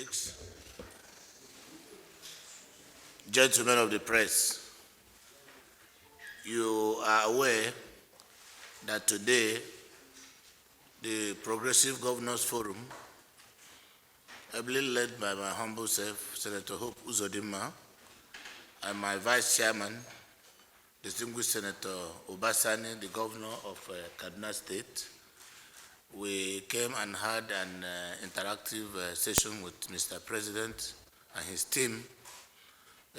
colleagues, gentlemen of the press, you are aware that today the Progressive Governors Forum, ably led by my humble self, Senator Hope Uzodimma, and my Vice Chairman, distinguished Senator Obasani, the Governor of Kaduna State, we came and had an interactive session with Mr. President and his team,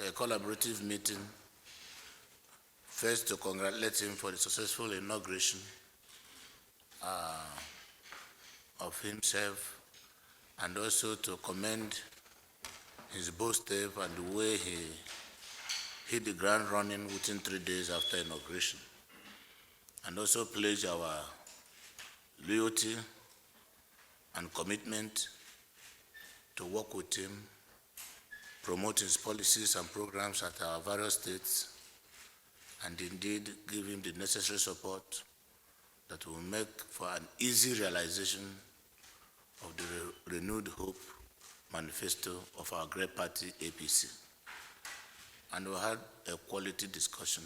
a collaborative meeting, first to congratulate him for the successful inauguration of himself, and also to commend his bold step and the way he hit the ground running within 3 days after inauguration, and also pledge our loyalty and commitment to work with him, promote his policies and programs at our various states, and indeed give him the necessary support that will make for an easy realization of the renewed hope manifesto of our great party, APC. And we had a quality discussion,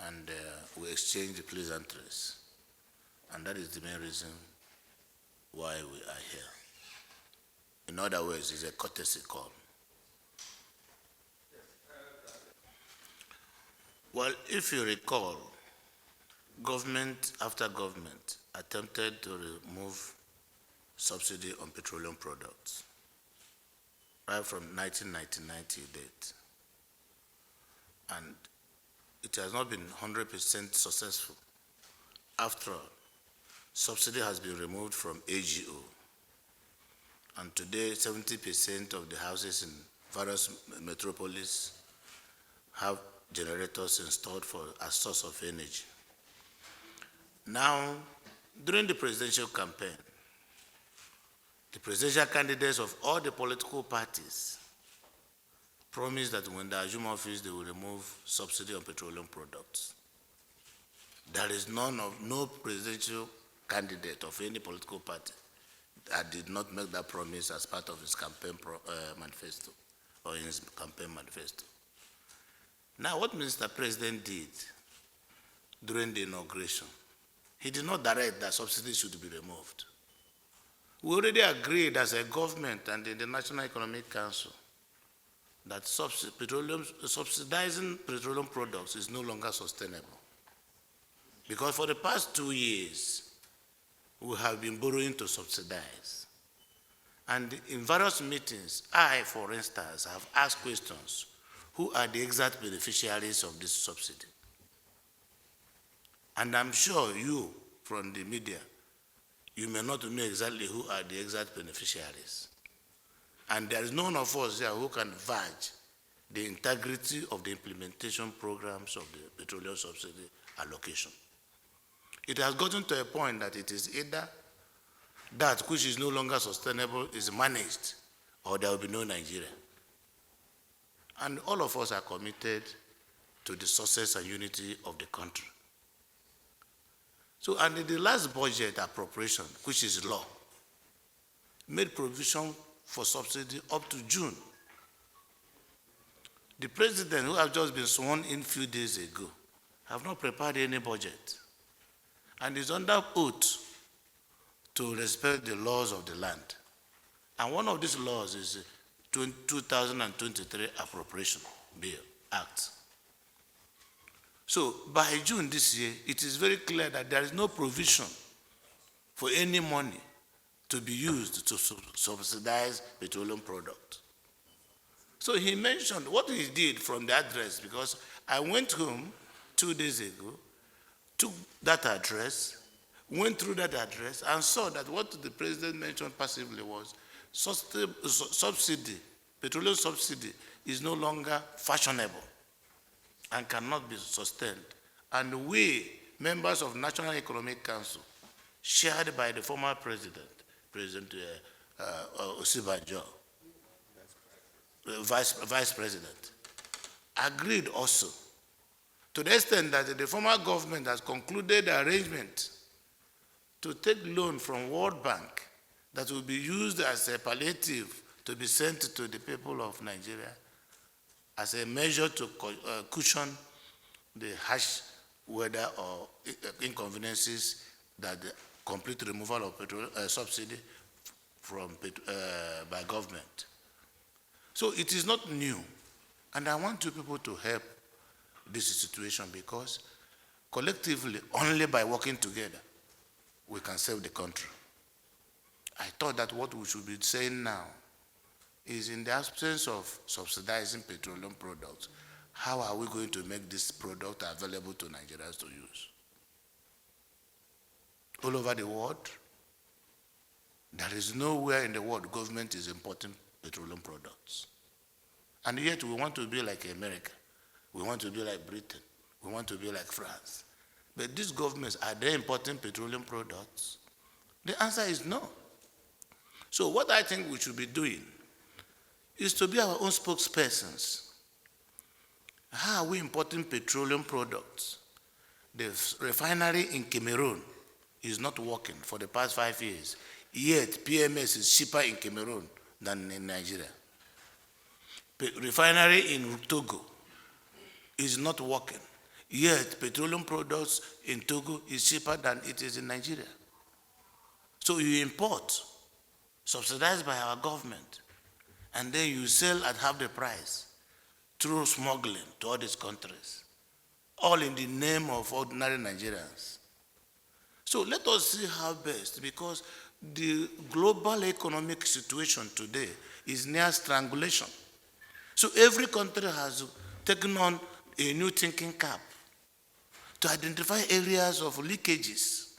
and we exchanged pleasantries. And that is the main reason why we are here. In other words, it's a courtesy call. Well, if you recall, government after government attempted to remove subsidy on petroleum products, right from 1999 till date. And it has not been 100% successful. After all, subsidy has been removed from AGO. And today, 70% of the houses in various metropolis have generators installed for a source of energy. Now, during the presidential campaign, the presidential candidates of all the political parties promised that when they assume office, they will remove subsidy on petroleum products. There is no presidential candidate of any political party that did not make that promise as part of his campaign manifesto or in his campaign manifesto. Now, what Mr. President did during the inauguration, he did not direct that subsidies should be removed. We already agreed as a government and in the National Economic Council that subsidizing petroleum products is no longer sustainable. Because for the past 2 years, we have been borrowing to subsidize. And in various meetings, I, for instance, have asked questions: who are the exact beneficiaries of this subsidy? And I'm sure you, from the media, you may not know exactly who are the exact beneficiaries. And there is none of us here who can vouch the integrity of the implementation programs of the petroleum subsidy allocation. It has gotten to a point that it is either that which is no longer sustainable is managed, or there will be no Nigeria. And all of us are committed to the success and unity of the country. So, and in the last budget appropriation, which is law, made provision for subsidy up to June. The president, who has just been sworn in a few days ago, have not prepared any budget, and is under oath to respect the laws of the land. And one of these laws is 2023 Appropriation Bill Act. So by June this year, it is very clear that there is no provision for any money to be used to subsidize petroleum products. So he mentioned what he did from the address, because I went home 2 days ago, took that address, went through that address, and saw that what the president mentioned passively was subsidy, petroleum subsidy is no longer fashionable and cannot be sustained. And we, members of National Economic Council, shared by the former president, President Osibanjo, Vice President, agreed also, to the extent that the former government has concluded the arrangement to take loan from World Bank that will be used as a palliative to be sent to the people of Nigeria as a measure to cushion the harsh weather or inconveniences that the complete removal of petrol subsidy from by government. So it is not new, and I want you people to help this situation, because collectively, only by working together, we can save the country. I thought that what we should be saying now is, in the absence of subsidizing petroleum products, how are we going to make this product available to Nigerians to use? All over the world, there is nowhere in the world government is importing petroleum products. And yet we want to be like America. We want to be like Britain. We want to be like France. But these governments, are they importing petroleum products? The answer is no. So what I think we should be doing is to be our own spokespersons. How are we importing petroleum products? The refinery in Cameroon is not working for the past 5 years, yet PMS is cheaper in Cameroon than in Nigeria. Refinery in Togo is not working, yet petroleum products in Togo is cheaper than it is in Nigeria. So you import, subsidized by our government, and then you sell at half the price through smuggling to all these countries, all in the name of ordinary Nigerians. So let us see how best, because the global economic situation today is near strangulation. So every country has taken on a new thinking cap to identify areas of leakages,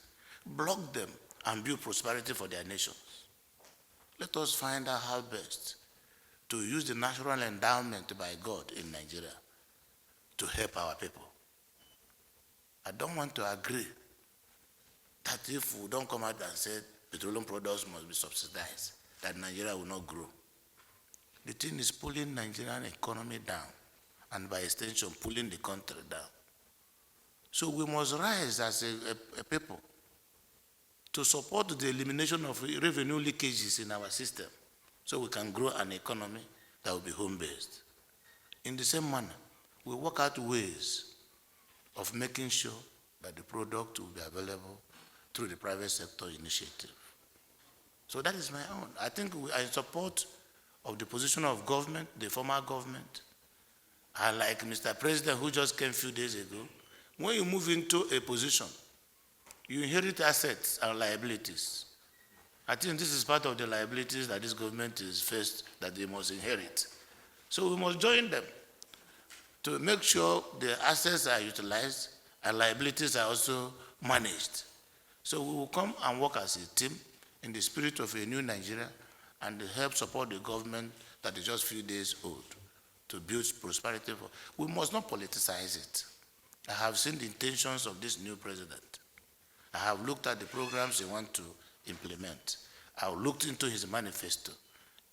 block them, and build prosperity for their nations. Let us find out how best to use the natural endowment by God in Nigeria to help our people. I don't want to agree that if we don't come out and say petroleum products must be subsidized, that Nigeria will not grow. The thing is pulling Nigerian economy down, and by extension, pulling the country down. So we must rise as a people to support the elimination of revenue leakages in our system, so we can grow an economy that will be home-based. In the same manner, we work out ways of making sure that the product will be available through the private sector initiative. So that is my own. I think we are in support of the position of government, the former government. And like Mr. President, who just came a few days ago, when you move into a position, you inherit assets and liabilities. I think this is part of the liabilities that this government is faced, that they must inherit. So we must join them to make sure the assets are utilized and liabilities are also managed. So we will come and work as a team in the spirit of a new Nigeria and help support the government that is just a few days old to build prosperity. We must not politicize it. I have seen the intentions of this new president. I have looked at the programs he wants to implement. I have looked into his manifesto.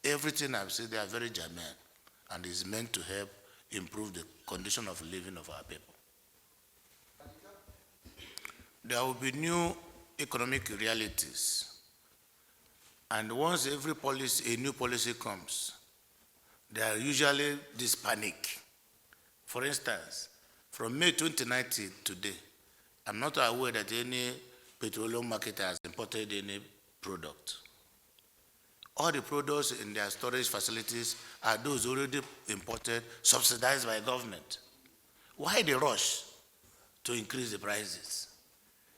Everything I've said, they are very germane, and is meant to help improve the condition of living of our people. There will be new economic realities. And once every policy, a new policy comes, there are usually this panic. For instance, from May 2019 today, I'm not aware that any petroleum marketer has imported any product. All the products in their storage facilities are those already imported, subsidized by government. Why the rush to increase the prices?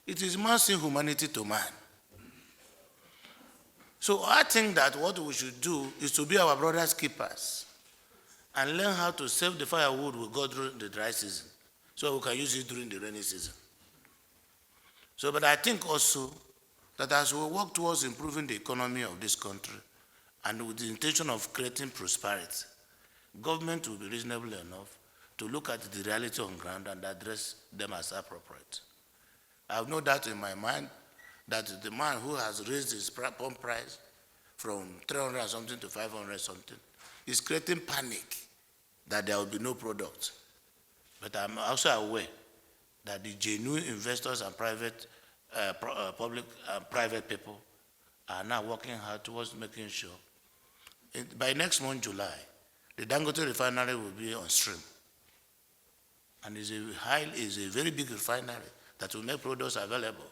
It is man's inhumanity to man. So I think that what we should do is to be our brother's keepers and learn how to save the firewood we got during the dry season so we can use it during the rainy season. So, but I think also that as we work towards improving the economy of this country and with the intention of creating prosperity, government will be reasonable enough to look at the reality on ground and address them as appropriate. I have no doubt in my mind that the man who has raised his pump price from 300 something to 500 something is creating panic that there will be no product. But I'm also aware that the genuine investors and private, public and private people are now working hard towards making sure By next month, July, the Dangote refinery will be on stream. And is a very big refinery that will make products available.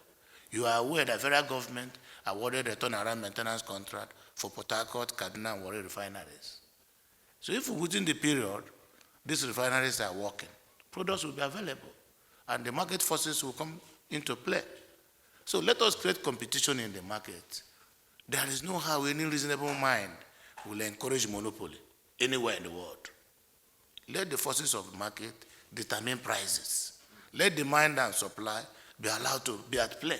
You are aware that federal government awarded a turnaround maintenance contract for Port Harcourt, Kaduna, and Warri refineries. So if within the period, these refineries are working, products will be available, and the market forces will come into play. So let us create competition in the market. There is no how any reasonable mind will encourage monopoly anywhere in the world. Let the forces of the market determine prices. Let demand and supply be allowed to be at play.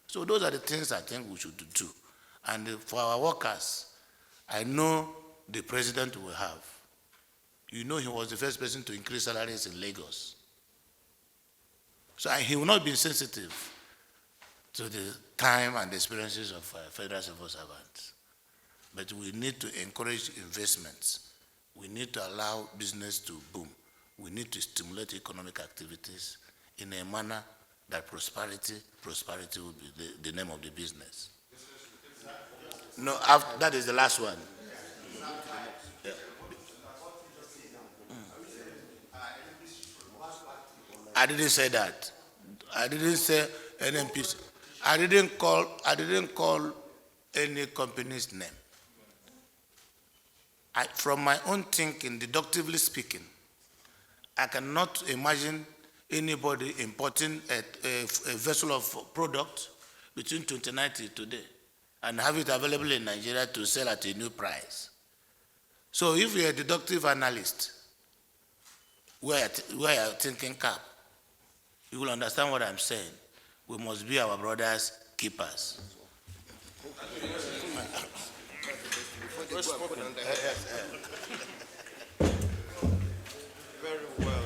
So those are the things I think we should do. And for our workers, I know the president will have. You know, he was the first person to increase salaries in Lagos. So he will not be sensitive to the time and the experiences of federal civil servants. But we need to encourage investments. We need to allow business to boom. We need to stimulate economic activities in a manner that prosperity will be the name of the business. No, that is the last one. Yeah. I didn't say that. I didn't say NMPC. I didn't call any company's name. From my own thinking, deductively speaking, I cannot imagine anybody importing a vessel of product between 2019 today and have it available in Nigeria to sell at a new price. So if you're a deductive analyst, where you're thinking cap, you will understand what I'm saying. We must be our brothers' keepers. Very well.